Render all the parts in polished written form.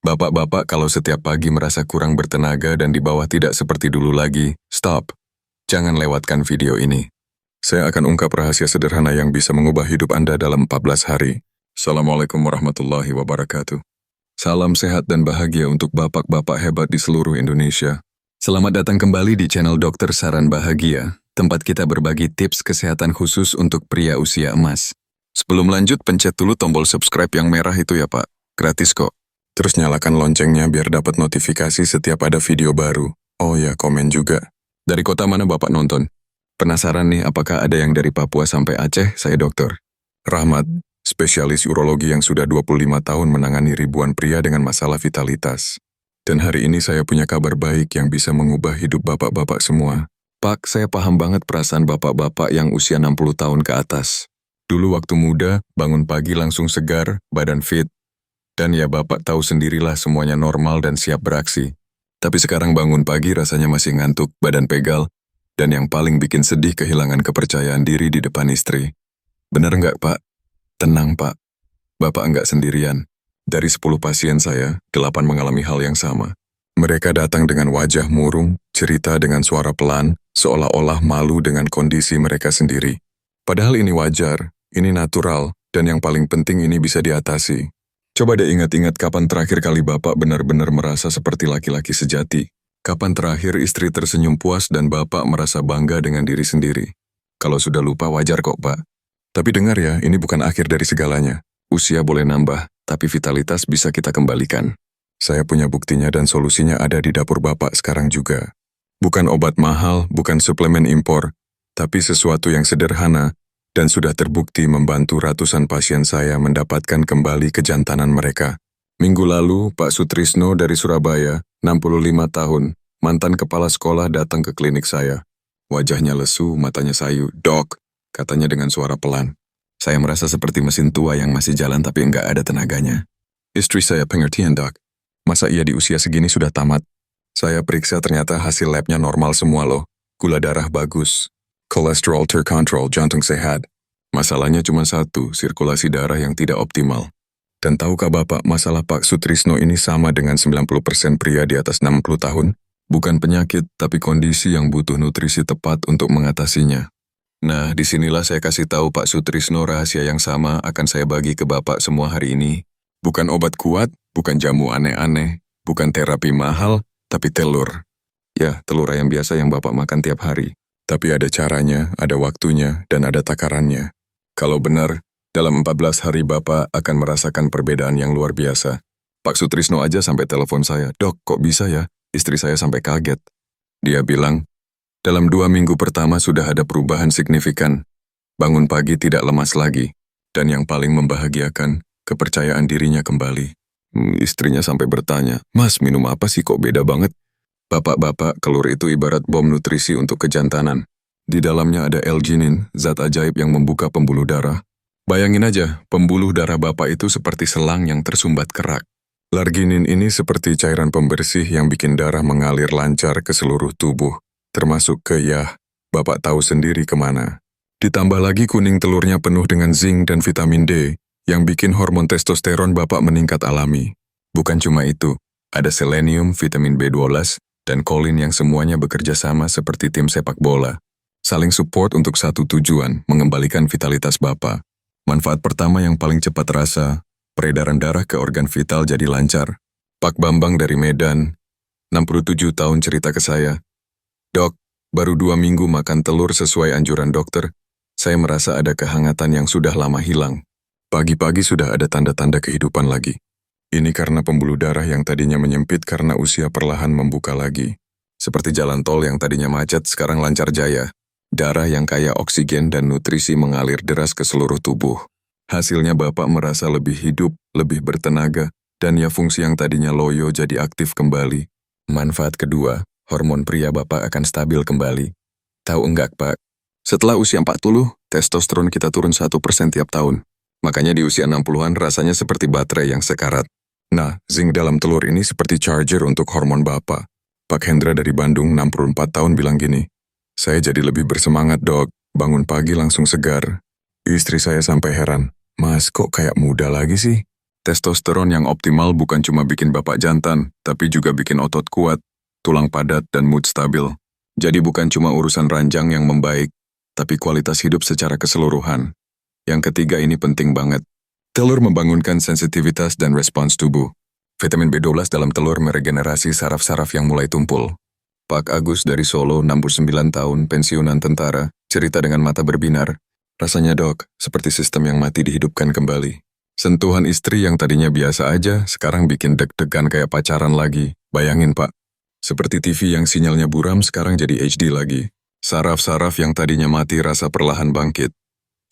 Bapak-bapak kalau setiap pagi merasa kurang bertenaga dan di bawah tidak seperti dulu lagi, stop. Jangan lewatkan video ini. Saya akan ungkap rahasia sederhana yang bisa mengubah hidup Anda dalam 14 hari. Assalamualaikum warahmatullahi wabarakatuh. Salam sehat dan bahagia untuk bapak-bapak hebat di seluruh Indonesia. Selamat datang kembali di channel Dokter Saran Bahagia, tempat kita berbagi tips kesehatan khusus untuk pria usia emas. Sebelum lanjut, pencet dulu tombol subscribe yang merah itu ya Pak, gratis kok. Terus nyalakan loncengnya biar dapat notifikasi setiap ada video baru. Oh ya, komen juga. Dari kota mana Bapak nonton? Penasaran nih apakah ada yang dari Papua sampai Aceh? Saya Dokter Rahmat, spesialis urologi yang sudah 25 tahun menangani ribuan pria dengan masalah vitalitas. Dan hari ini saya punya kabar baik yang bisa mengubah hidup bapak-bapak semua. Pak, saya paham banget perasaan bapak-bapak yang usia 60 tahun ke atas. Dulu waktu muda, bangun pagi langsung segar, badan fit. Dan ya bapak tahu sendirilah semuanya normal dan siap beraksi. Tapi sekarang bangun pagi rasanya masih ngantuk, badan pegal. Dan yang paling bikin sedih kehilangan kepercayaan diri di depan istri. Bener nggak Pak? Tenang Pak. Bapak nggak sendirian. Dari 10 pasien saya, 8 mengalami hal yang sama. Mereka datang dengan wajah murung, cerita dengan suara pelan, seolah-olah malu dengan kondisi mereka sendiri. Padahal ini wajar, ini natural, dan yang paling penting ini bisa diatasi. Coba deh ingat-ingat kapan terakhir kali Bapak benar-benar merasa seperti laki-laki sejati. Kapan terakhir istri tersenyum puas dan Bapak merasa bangga dengan diri sendiri. Kalau sudah lupa wajar kok Pak. Tapi dengar ya, ini bukan akhir dari segalanya. Usia boleh nambah, tapi vitalitas bisa kita kembalikan. Saya punya buktinya dan solusinya ada di dapur Bapak sekarang juga. Bukan obat mahal, bukan suplemen impor, tapi sesuatu yang sederhana, dan sudah terbukti membantu ratusan pasien saya mendapatkan kembali kejantanan mereka. Minggu lalu, Pak Sutrisno dari Surabaya, 65 tahun, mantan kepala sekolah datang ke klinik saya. Wajahnya lesu, matanya sayu. "Dok," katanya dengan suara pelan. Saya merasa seperti mesin tua yang masih jalan tapi enggak ada tenaganya. "Istri saya pengertian, Dok. Masa ia di usia segini sudah tamat?" Saya periksa ternyata hasil labnya normal semua loh. Gula darah bagus. Kolesterol terkontrol, jantung sehat. Masalahnya cuma satu, sirkulasi darah yang tidak optimal. Dan tahukah Bapak, masalah Pak Sutrisno ini sama dengan 90% pria di atas 60 tahun? Bukan penyakit, tapi kondisi yang butuh nutrisi tepat untuk mengatasinya. Nah, disinilah saya kasih tahu Pak Sutrisno rahasia yang sama akan saya bagi ke Bapak semua hari ini. Bukan obat kuat, bukan jamu aneh-aneh, bukan terapi mahal, tapi telur. Ya, telur ayam biasa yang Bapak makan tiap hari. Tapi ada caranya, ada waktunya, dan ada takarannya. Kalau benar, dalam 14 hari Bapak akan merasakan perbedaan yang luar biasa. Pak Sutrisno aja sampai telepon saya, "Dok, kok bisa ya? Istri saya sampai kaget." Dia bilang, dalam 2 minggu pertama sudah ada perubahan signifikan. Bangun pagi tidak lemas lagi. Dan yang paling membahagiakan, kepercayaan dirinya kembali. Istrinya sampai bertanya, "Mas, minum apa sih kok beda banget?" Bapak-bapak, telur itu ibarat bom nutrisi untuk kejantanan. Di dalamnya ada L-ginin, zat ajaib yang membuka pembuluh darah. Bayangin aja, pembuluh darah Bapak itu seperti selang yang tersumbat kerak. L-arginin ini seperti cairan pembersih yang bikin darah mengalir lancar ke seluruh tubuh, termasuk ke Bapak tahu sendiri kemana. Ditambah lagi kuning telurnya penuh dengan zinc dan vitamin D, yang bikin hormon testosteron Bapak meningkat alami. Bukan cuma itu, ada selenium, vitamin B12, dan kolin yang semuanya bekerja sama seperti tim sepak bola. Saling support untuk satu tujuan, mengembalikan vitalitas Bapak. Manfaat pertama yang paling cepat terasa, peredaran darah ke organ vital jadi lancar. Pak Bambang dari Medan, 67 tahun cerita ke saya, "Dok, baru 2 minggu makan telur sesuai anjuran dokter, saya merasa ada kehangatan yang sudah lama hilang. Pagi-pagi sudah ada tanda-tanda kehidupan lagi. Ini karena pembuluh darah yang tadinya menyempit karena usia perlahan membuka lagi. Seperti jalan tol yang tadinya macet sekarang lancar jaya. Darah yang kaya oksigen dan nutrisi mengalir deras ke seluruh tubuh. Hasilnya Bapak merasa lebih hidup, lebih bertenaga, dan ya fungsi yang tadinya loyo jadi aktif kembali. Manfaat kedua, hormon pria Bapak akan stabil kembali. Tahu enggak Pak? Setelah usia 40, testosteron kita turun 1% tiap tahun. Makanya di usia 60-an rasanya seperti baterai yang sekarat. Nah, zinc dalam telur ini seperti charger untuk hormon Bapak. Pak Hendra dari Bandung, 64 tahun bilang gini, "Saya jadi lebih bersemangat dok, bangun pagi langsung segar." Istri saya sampai heran, "Mas kok kayak muda lagi sih?" Testosteron yang optimal bukan cuma bikin bapak jantan, tapi juga bikin otot kuat, tulang padat, dan mood stabil. Jadi bukan cuma urusan ranjang yang membaik, tapi kualitas hidup secara keseluruhan. Yang ketiga ini penting banget. Telur membangunkan sensitivitas dan respons tubuh. Vitamin B12 dalam telur meregenerasi saraf-saraf yang mulai tumpul. Pak Agus dari Solo, 69 tahun, pensiunan tentara, cerita dengan mata berbinar. Rasanya dok, seperti sistem yang mati dihidupkan kembali. Sentuhan istri yang tadinya biasa aja, sekarang bikin deg-degan kayak pacaran lagi. Bayangin pak, seperti TV yang sinyalnya buram sekarang jadi HD lagi. Saraf-saraf yang tadinya mati rasa perlahan bangkit.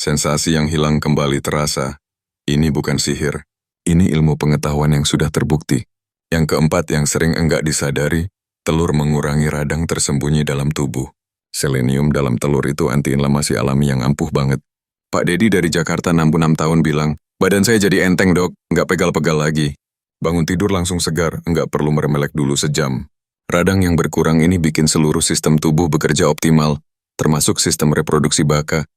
Sensasi yang hilang kembali terasa. Ini bukan sihir. Ini ilmu pengetahuan yang sudah terbukti. Yang keempat yang sering enggak disadari, telur mengurangi radang tersembunyi dalam tubuh. Selenium dalam telur itu antiinflamasi alami yang ampuh banget. Pak Dedi dari Jakarta 66 tahun bilang, badan saya jadi enteng dok, nggak pegal-pegal lagi. Bangun tidur langsung segar, nggak perlu meremelek dulu sejam. Radang yang berkurang ini bikin seluruh sistem tubuh bekerja optimal, termasuk sistem reproduksi baka.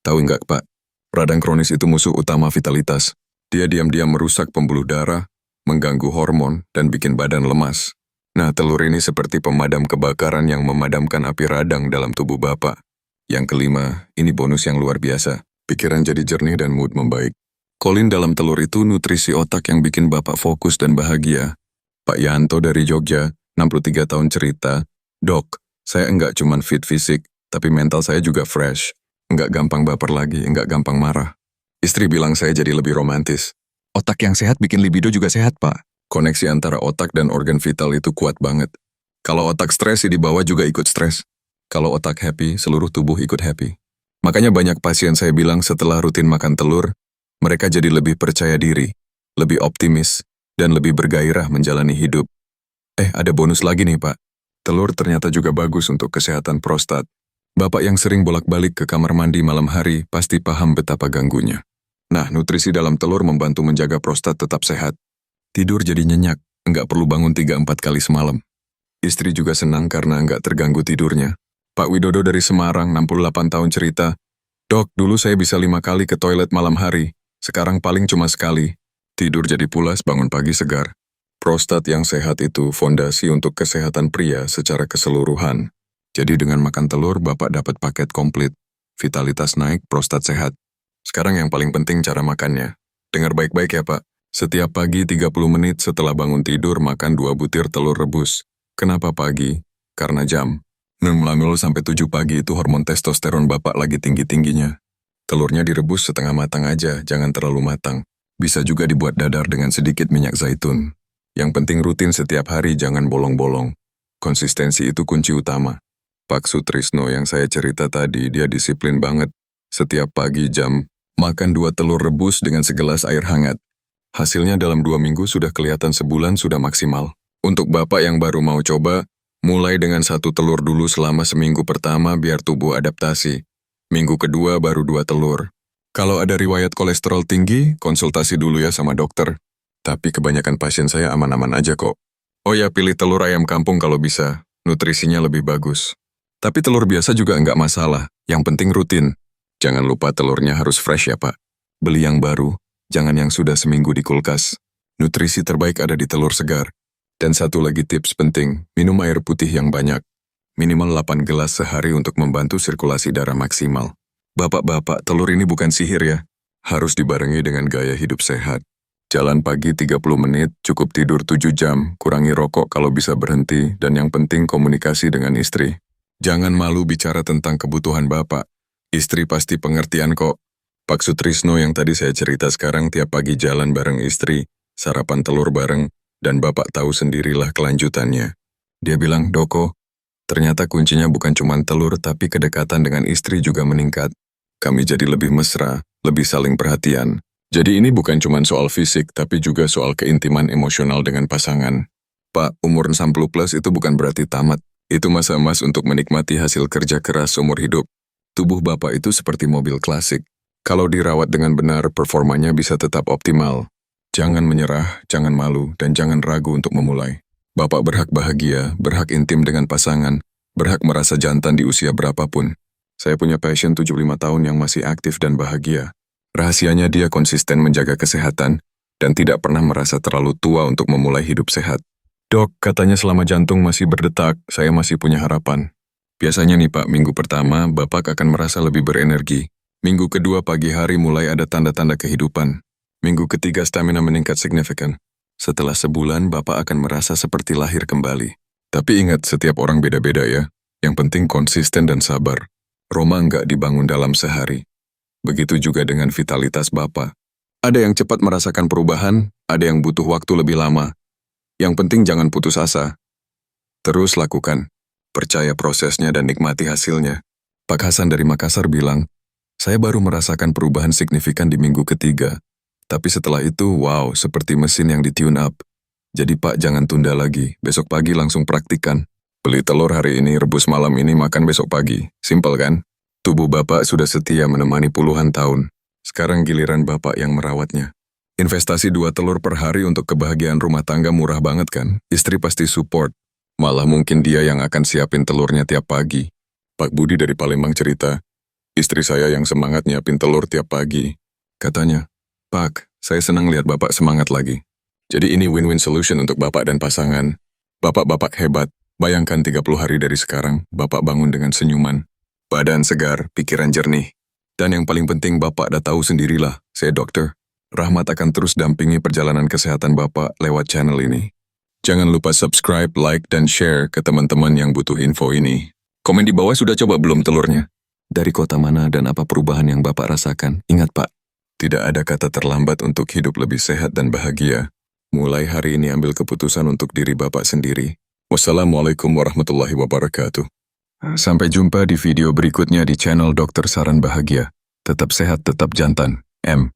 Tahu nggak pak, radang kronis itu musuh utama vitalitas. Dia diam-diam merusak pembuluh darah, mengganggu hormon, dan bikin badan lemas. Nah, telur ini seperti pemadam kebakaran yang memadamkan api radang dalam tubuh bapak. Yang kelima, ini bonus yang luar biasa. Pikiran jadi jernih dan mood membaik. Kolin dalam telur itu nutrisi otak yang bikin bapak fokus dan bahagia. Pak Yanto dari Jogja, 63 tahun cerita, Dok, saya enggak cuman fit fisik, tapi mental saya juga fresh. Enggak gampang baper lagi, enggak gampang marah. Istri bilang saya jadi lebih romantis. Otak yang sehat bikin libido juga sehat, Pak. Koneksi antara otak dan organ vital itu kuat banget. Kalau otak stres, di bawah juga ikut stres. Kalau otak happy, seluruh tubuh ikut happy. Makanya banyak pasien saya bilang setelah rutin makan telur, mereka jadi lebih percaya diri, lebih optimis, dan lebih bergairah menjalani hidup. Ada bonus lagi nih, Pak. Telur ternyata juga bagus untuk kesehatan prostat. Bapak yang sering bolak-balik ke kamar mandi malam hari pasti paham betapa ganggunya. Nah, nutrisi dalam telur membantu menjaga prostat tetap sehat. Tidur jadi nyenyak, nggak perlu bangun 3-4 kali semalam. Istri juga senang karena nggak terganggu tidurnya. Pak Widodo dari Semarang, 68 tahun cerita, Dok, dulu saya bisa 5 kali ke toilet malam hari. Sekarang paling cuma sekali. Tidur jadi pulas, bangun pagi segar. Prostat yang sehat itu fondasi untuk kesehatan pria secara keseluruhan. Jadi dengan makan telur, Bapak dapat paket komplit. Vitalitas naik, prostat sehat. Sekarang yang paling penting cara makannya. Dengar baik-baik ya Pak. Setiap pagi 30 menit setelah bangun tidur, makan 2 butir telur rebus. Kenapa pagi? Karena jam 6 sampai 7 pagi itu hormon testosteron Bapak lagi tinggi-tingginya. Telurnya direbus setengah matang aja, jangan terlalu matang. Bisa juga dibuat dadar dengan sedikit minyak zaitun. Yang penting rutin setiap hari, jangan bolong-bolong. Konsistensi itu kunci utama. Pak Sutrisno yang saya cerita tadi, dia disiplin banget. Setiap pagi makan 2 telur rebus dengan segelas air hangat. Hasilnya dalam 2 minggu sudah kelihatan, sebulan sudah maksimal. Untuk Bapak yang baru mau coba, mulai dengan 1 telur dulu selama seminggu pertama biar tubuh adaptasi. Minggu kedua baru 2 telur. Kalau ada riwayat kolesterol tinggi, konsultasi dulu ya sama dokter. Tapi kebanyakan pasien saya aman-aman aja kok. Oh ya, pilih telur ayam kampung kalau bisa. Nutrisinya lebih bagus. Tapi telur biasa juga nggak masalah. Yang penting rutin. Jangan lupa telurnya harus fresh ya Pak. Beli yang baru, jangan yang sudah seminggu di kulkas. Nutrisi terbaik ada di telur segar. Dan satu lagi tips penting, minum air putih yang banyak. Minimal 8 gelas sehari untuk membantu sirkulasi darah maksimal. Bapak-bapak, telur ini bukan sihir ya. Harus dibarengi dengan gaya hidup sehat. Jalan pagi 30 menit, cukup tidur 7 jam, kurangi rokok kalau bisa berhenti, dan yang penting komunikasi dengan istri. Jangan malu bicara tentang kebutuhan Bapak. Istri pasti pengertian kok. Pak Sutrisno yang tadi saya cerita sekarang tiap pagi jalan bareng istri, sarapan telur bareng, dan Bapak tahu sendirilah kelanjutannya. Dia bilang, Doko, ternyata kuncinya bukan cuma telur, tapi kedekatan dengan istri juga meningkat. Kami jadi lebih mesra, lebih saling perhatian. Jadi ini bukan cuma soal fisik, tapi juga soal keintiman emosional dengan pasangan. Pak, umur 60 plus itu bukan berarti tamat. Itu masa emas untuk menikmati hasil kerja keras seumur hidup. Tubuh Bapak itu seperti mobil klasik. Kalau dirawat dengan benar, performanya bisa tetap optimal. Jangan menyerah, jangan malu, dan jangan ragu untuk memulai. Bapak berhak bahagia, berhak intim dengan pasangan, berhak merasa jantan di usia berapapun. Saya punya pasien 75 tahun yang masih aktif dan bahagia. Rahasianya dia konsisten menjaga kesehatan, dan tidak pernah merasa terlalu tua untuk memulai hidup sehat. Dok, katanya selama jantung masih berdetak, saya masih punya harapan. Biasanya nih Pak, minggu pertama Bapak akan merasa lebih berenergi. Minggu kedua pagi hari mulai ada tanda-tanda kehidupan. Minggu ketiga stamina meningkat signifikan. Setelah sebulan Bapak akan merasa seperti lahir kembali. Tapi ingat, setiap orang beda-beda ya. Yang penting konsisten dan sabar. Roma nggak dibangun dalam sehari. Begitu juga dengan vitalitas Bapak. Ada yang cepat merasakan perubahan, ada yang butuh waktu lebih lama. Yang penting jangan putus asa. Terus lakukan. Percaya prosesnya dan nikmati hasilnya. Pak Hasan dari Makassar bilang, saya baru merasakan perubahan signifikan di minggu ketiga. Tapi setelah itu, wow, seperti mesin yang di-tune up. Jadi Pak, jangan tunda lagi. Besok pagi langsung praktikan. Beli telur hari ini, rebus malam ini, makan besok pagi. Simpel kan? Tubuh Bapak sudah setia menemani puluhan tahun. Sekarang giliran Bapak yang merawatnya. Investasi 2 telur per hari untuk kebahagiaan rumah tangga murah banget kan? Istri pasti support. Malah mungkin dia yang akan siapin telurnya tiap pagi. Pak Budi dari Palembang cerita, istri saya yang semangat nyiapin telur tiap pagi. Katanya, Pak, saya senang lihat Bapak semangat lagi. Jadi ini win-win solution untuk Bapak dan pasangan. Bapak-bapak hebat. Bayangkan 30 hari dari sekarang, Bapak bangun dengan senyuman. Badan segar, pikiran jernih. Dan yang paling penting Bapak dah tahu sendirilah, saya dokter. Rahmat akan terus dampingi perjalanan kesehatan Bapak lewat channel ini. Jangan lupa subscribe, like, dan share ke teman-teman yang butuh info ini. Komen di bawah sudah coba belum telurnya? Dari kota mana dan apa perubahan yang Bapak rasakan? Ingat Pak, tidak ada kata terlambat untuk hidup lebih sehat dan bahagia. Mulai hari ini ambil keputusan untuk diri Bapak sendiri. Wassalamualaikum warahmatullahi wabarakatuh. Sampai jumpa di video berikutnya di channel Dokter Saran Bahagia. Tetap sehat, tetap jantan. M.